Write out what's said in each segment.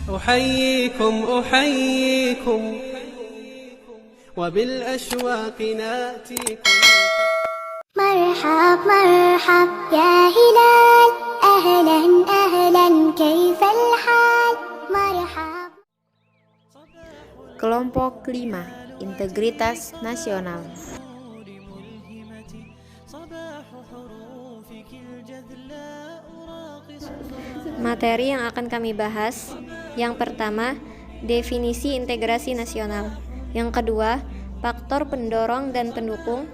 أحييكم أحييكم وبالأشواق ناتيكم. مرحب مرحب يا هلال، أهلا أهلا كيف الحال؟ مرحب. Kelompok 5. Integritas Nasional. Materi yang akan kami bahas: yang pertama, definisi integrasi nasional; yang kedua, faktor pendorong dan pendukung;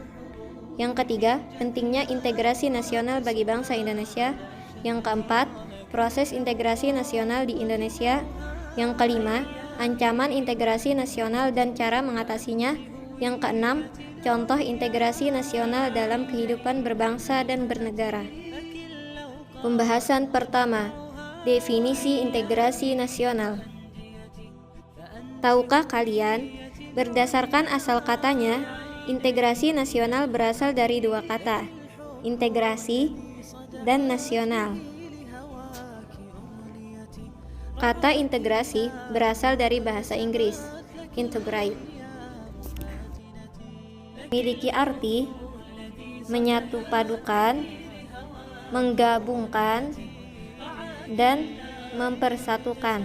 yang ketiga, pentingnya integrasi nasional bagi bangsa Indonesia; yang keempat, proses integrasi nasional di Indonesia; yang kelima, ancaman integrasi nasional dan cara mengatasinya; yang keenam, contoh integrasi nasional dalam kehidupan berbangsa dan bernegara. Pembahasan pertama, definisi integrasi nasional. Tahukah kalian, berdasarkan asal katanya, integrasi nasional berasal dari dua kata, integrasi dan nasional. Kata integrasi berasal dari bahasa Inggris, integrate. Memiliki arti menyatupadukan, menggabungkan, dan mempersatukan.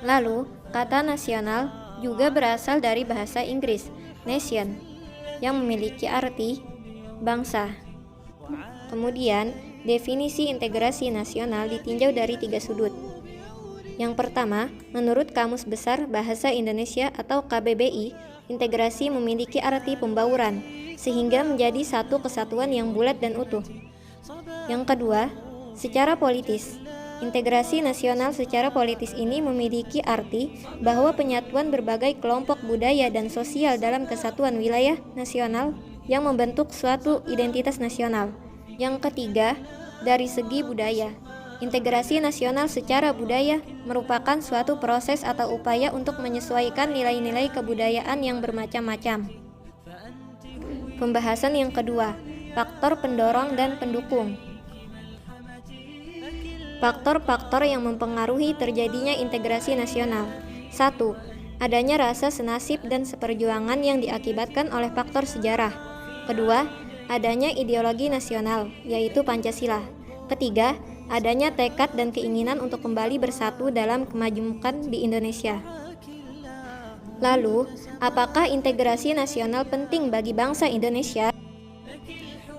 Lalu, kata nasional juga berasal dari bahasa Inggris, nation, yang memiliki arti bangsa. Kemudian, definisi integrasi nasional ditinjau dari 3 sudut. Yang pertama, menurut Kamus Besar Bahasa Indonesia atau KBBI, integrasi memiliki arti pembauran, sehingga menjadi satu kesatuan yang bulat dan utuh. Yang kedua, secara politis, integrasi nasional secara politis ini memiliki arti bahwa penyatuan berbagai kelompok budaya dan sosial dalam kesatuan wilayah nasional yang membentuk suatu identitas nasional. Yang ketiga, dari segi budaya, integrasi nasional secara budaya merupakan suatu proses atau upaya untuk menyesuaikan nilai-nilai kebudayaan yang bermacam-macam. Pembahasan yang kedua, faktor pendorong dan pendukung. Faktor-faktor yang mempengaruhi terjadinya integrasi nasional. 1. Adanya rasa senasib dan seperjuangan yang diakibatkan oleh faktor sejarah. Kedua, adanya ideologi nasional, yaitu Pancasila. Ketiga, adanya tekad dan keinginan untuk kembali bersatu dalam kemajukan di Indonesia. Lalu, apakah integrasi nasional penting bagi bangsa Indonesia?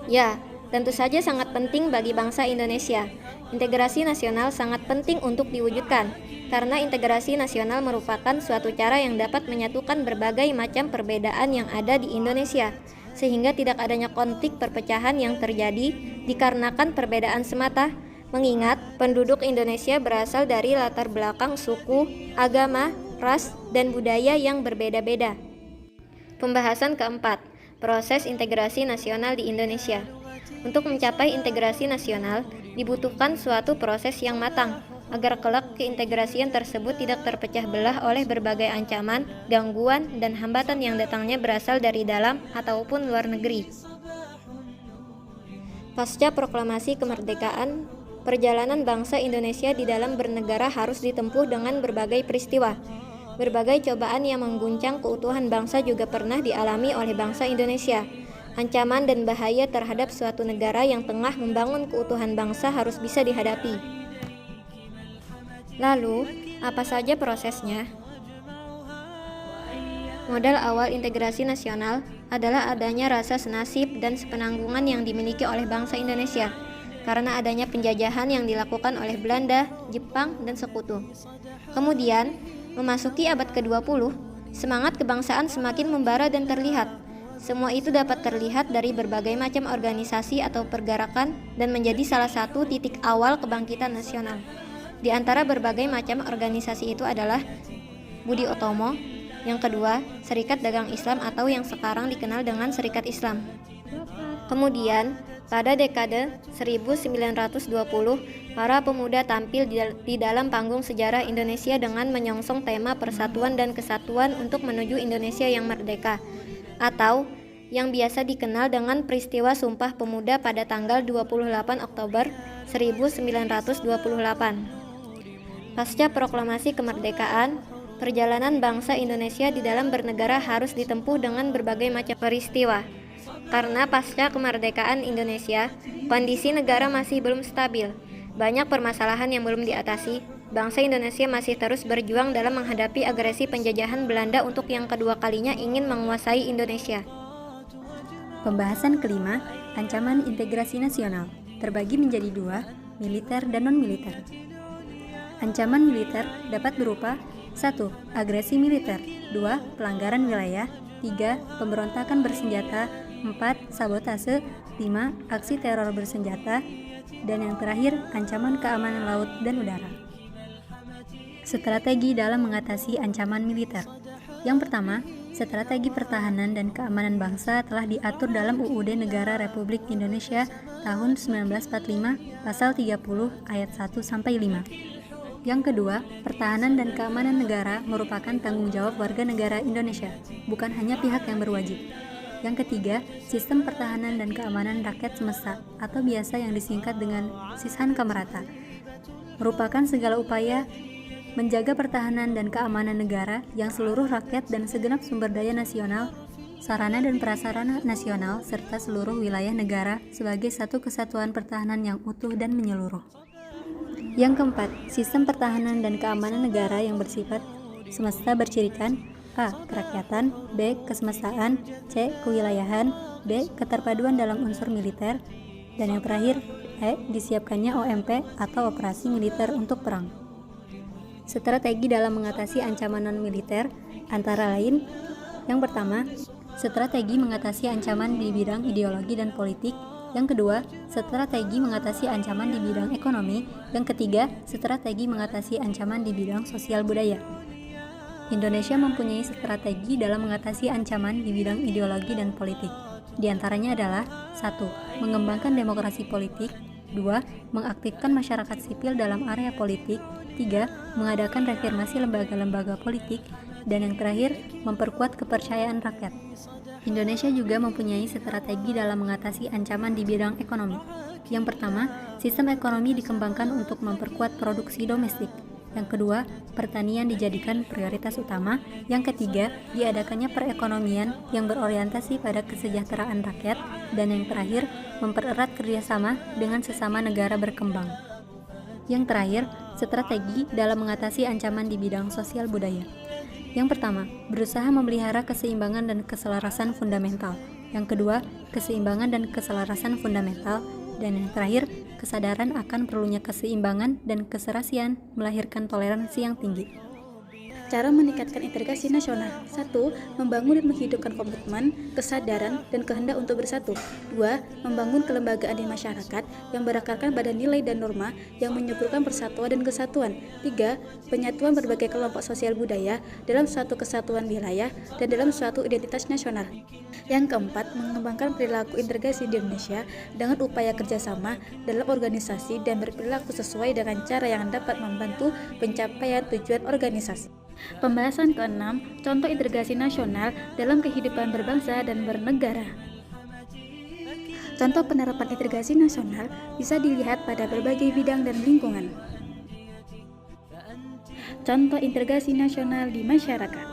Ya, tentu saja sangat penting bagi bangsa Indonesia. Integrasi nasional sangat penting untuk diwujudkan, karena integrasi nasional merupakan suatu cara yang dapat menyatukan berbagai macam perbedaan yang ada di Indonesia, sehingga tidak adanya konflik perpecahan yang terjadi dikarenakan perbedaan semata, mengingat penduduk Indonesia berasal dari latar belakang suku, agama, ras, dan budaya yang berbeda-beda. Pembahasan keempat, proses integrasi nasional di Indonesia. Untuk mencapai integrasi nasional, dibutuhkan suatu proses yang matang, agar kelak keintegrasian tersebut tidak terpecah belah oleh berbagai ancaman, gangguan, dan hambatan yang datangnya berasal dari dalam ataupun luar negeri. Pasca proklamasi kemerdekaan, perjalanan bangsa Indonesia di dalam bernegara harus ditempuh dengan berbagai peristiwa. Berbagai cobaan yang mengguncang keutuhan bangsa juga pernah dialami oleh bangsa Indonesia. Ancaman dan bahaya terhadap suatu negara yang tengah membangun keutuhan bangsa harus bisa dihadapi. Lalu, apa saja prosesnya? Modal awal integrasi nasional adalah adanya rasa senasib dan sepenanggungan yang dimiliki oleh bangsa Indonesia karena adanya penjajahan yang dilakukan oleh Belanda, Jepang, dan sekutu. Kemudian, memasuki abad ke-20, semangat kebangsaan semakin membara dan terlihat. Semua itu dapat terlihat dari berbagai macam organisasi atau pergerakan dan menjadi salah satu titik awal kebangkitan nasional. Di antara berbagai macam organisasi itu adalah Budi Utomo, yang kedua, Serikat Dagang Islam atau yang sekarang dikenal dengan Serikat Islam. Kemudian, pada dekade 1920, para pemuda tampil di dalam panggung sejarah Indonesia dengan menyongsong tema persatuan dan kesatuan untuk menuju Indonesia yang merdeka, atau yang biasa dikenal dengan peristiwa Sumpah Pemuda pada tanggal 28 Oktober 1928. Pasca proklamasi kemerdekaan, perjalanan bangsa Indonesia di dalam bernegara harus ditempuh dengan berbagai macam peristiwa. Karena pasca kemerdekaan Indonesia, kondisi negara masih belum stabil. Banyak permasalahan yang belum diatasi. Bangsa Indonesia masih terus berjuang dalam menghadapi agresi penjajahan Belanda untuk yang kedua kalinya ingin menguasai Indonesia. Pembahasan kelima, ancaman integrasi nasional, terbagi menjadi dua, militer dan non-militer. Ancaman militer dapat berupa 1. Agresi militer 2. Pelanggaran wilayah 3. Pemberontakan bersenjata 4. Sabotase 5. Aksi teror bersenjata dan yang terakhir, ancaman keamanan laut dan udara. Strategi dalam mengatasi ancaman militer. Yang pertama, strategi pertahanan dan keamanan bangsa telah diatur dalam UUD Negara Republik Indonesia tahun 1945 pasal 30 ayat 1-5. Yang kedua, pertahanan dan keamanan negara merupakan tanggung jawab warga negara Indonesia, bukan hanya pihak yang berwajib. Yang ketiga, sistem pertahanan dan keamanan rakyat semesta atau biasa yang disingkat dengan Sishan Kamerata merupakan segala upaya menjaga pertahanan dan keamanan negara yang seluruh rakyat dan segenap sumber daya nasional, sarana dan prasarana nasional, serta seluruh wilayah negara sebagai satu kesatuan pertahanan yang utuh dan menyeluruh. Yang keempat, sistem pertahanan dan keamanan negara yang bersifat semesta bercirikan A. Kerakyatan, B. Kesemestaan, C. Kewilayahan, D. Keterpaduan dalam unsur militer, dan yang terakhir, E. Disiapkannya OMP atau operasi militer untuk perang. Strategi dalam mengatasi ancaman non-militer antara lain, yang pertama, strategi mengatasi ancaman di bidang ideologi dan politik. Yang kedua, strategi mengatasi ancaman di bidang ekonomi. Yang ketiga, strategi mengatasi ancaman di bidang sosial budaya. Indonesia mempunyai strategi dalam mengatasi ancaman di bidang ideologi dan politik. Di antaranya adalah 1. Mengembangkan demokrasi politik 2. Mengaktifkan masyarakat sipil dalam area politik 3. Mengadakan reafirmasi lembaga-lembaga politik dan yang terakhir, memperkuat kepercayaan rakyat. Indonesia juga mempunyai strategi dalam mengatasi ancaman di bidang ekonomi. Yang pertama, sistem ekonomi dikembangkan untuk memperkuat produksi domestik. Yang kedua, pertanian dijadikan prioritas utama. Yang ketiga, diadakannya perekonomian yang berorientasi pada kesejahteraan rakyat. Dan yang terakhir, mempererat kerjasama dengan sesama negara berkembang. Yang terakhir, strategi dalam mengatasi ancaman di bidang sosial budaya. Yang pertama, berusaha memelihara keseimbangan dan keselarasan fundamental. Yang kedua, keseimbangan dan keselarasan fundamental. Dan yang terakhir, kesadaran akan perlunya keseimbangan dan keserasian melahirkan toleransi yang tinggi. Cara meningkatkan integrasi nasional. 1. Membangun dan menghidupkan komitmen, kesadaran, dan kehendak untuk bersatu. 2. Membangun kelembagaan di masyarakat yang berakarkan pada nilai dan norma yang menyuburkan persatuan dan kesatuan. 3. Penyatuan berbagai kelompok sosial budaya dalam suatu kesatuan wilayah dan dalam suatu identitas nasional. Yang keempat, mengembangkan perilaku integrasi di Indonesia dengan upaya kerjasama dalam organisasi dan berperilaku sesuai dengan cara yang dapat membantu pencapaian tujuan organisasi. Pembahasan ke-6, contoh integrasi nasional dalam kehidupan berbangsa dan bernegara. Contoh penerapan integrasi nasional bisa dilihat pada berbagai bidang dan lingkungan. Contoh integrasi nasional di masyarakat.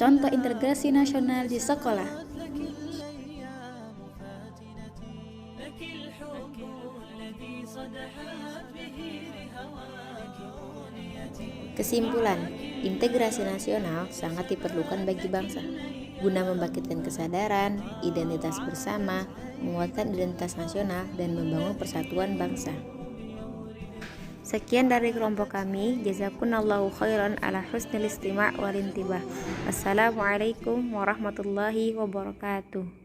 Contoh integrasi nasional di sekolah. Kesimpulan, integrasi nasional sangat diperlukan bagi bangsa guna membangkitkan kesadaran, identitas bersama, menguatkan identitas nasional, dan membangun persatuan bangsa. Sekian dari kelompok kami. Jazakunallahu khairan ala husnil istima' wal intibah. Assalamualaikum warahmatullahi wabarakatuh.